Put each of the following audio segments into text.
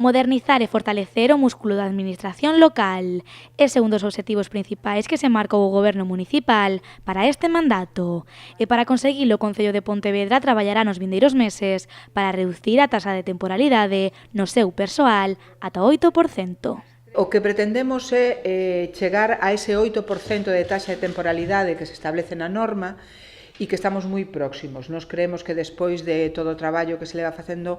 Modernizar e fortalecer o músculo da administración local. Ese é un dos obxectivos principais que se marcou o Goberno municipal para este mandato. E para conseguilo, o Concello de Pontevedra traballará nos vindeiros meses para reducir a taxa de temporalidade no seu persoal ata o 8%. O que pretendemos é chegar a ese 8% de taxa de temporalidade que se establece na norma e que estamos moi próximos. Nos creemos que despois de todo o traballo que se leva facendo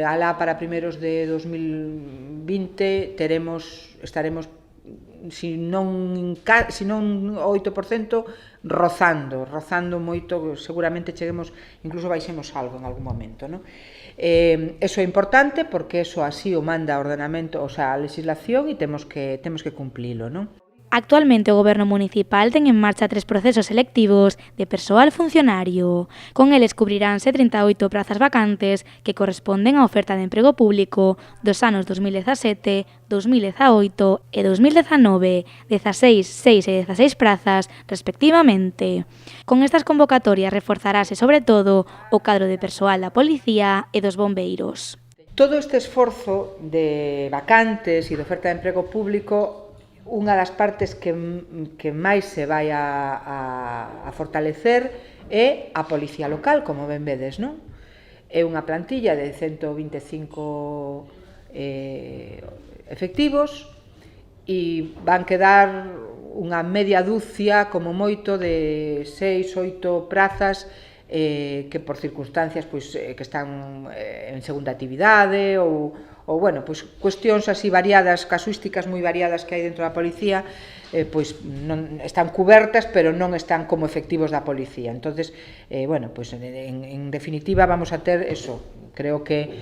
alá para primeiros de 2020 estaremos si non 8% rozando moito, seguramente cheguemos, incluso baixemos algo en algún momento, non? Eso é importante porque eso así o manda o ordenamento, a legislación, e temos que cumplilo, non? Actualmente o Goberno municipal ten en marcha 3 procesos selectivos de persoal funcionario. Con eles cubriránse 38 prazas vacantes que corresponden á oferta de emprego público dos anos 2017, 2018 e 2019, 16, 6 e 16 prazas, respectivamente. Con estas convocatorias reforzarase sobre todo o cadro de persoal da policía e dos bombeiros. Todo este esforzo de vacantes e de oferta de emprego público, unha das partes que máis se vai a fortalecer é a policía local, como ben vedes, non? É unha plantilla de 125 efectivos e van quedar unha media dúcia, como moito, de 6, 8 prazas que por circunstancias que están en segunda actividade ou cuestións así variadas, casuísticas moi variadas que hai dentro da policía, non están cubertas, pero non están como efectivos da policía. Entonces, en definitiva vamos a ter eso, creo que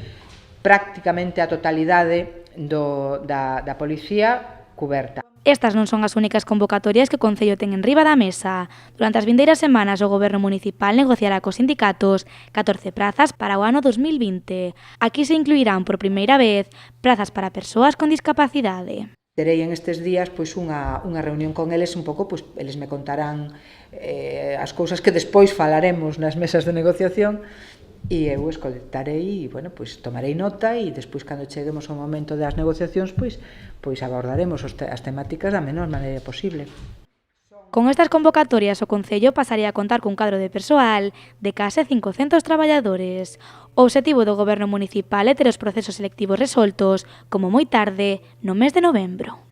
prácticamente a totalidade da policía cuberta. Estas non son as únicas convocatorias que o Concello ten en riba da mesa. Durante as vindeiras semanas o Goberno municipal negociará cos sindicatos 14 prazas para o ano 2020. Aquí se incluirán por primeira vez prazas para persoas con discapacidade. Terei en estes días unha reunión con eles, un pouco, eles me contarán as cousas que despois falaremos nas mesas de negociación, e eu escoltarei e, tomarei nota, e despois, cando cheguemos ao momento das negociacións, abordaremos as temáticas da menor maneira posible. Con estas convocatorias, o Concello pasaría a contar cun cadro de persoal de case 500 traballadores. O obxectivo do Goberno municipal é ter os procesos selectivos resoltos, como moi tarde, no mes de novembro.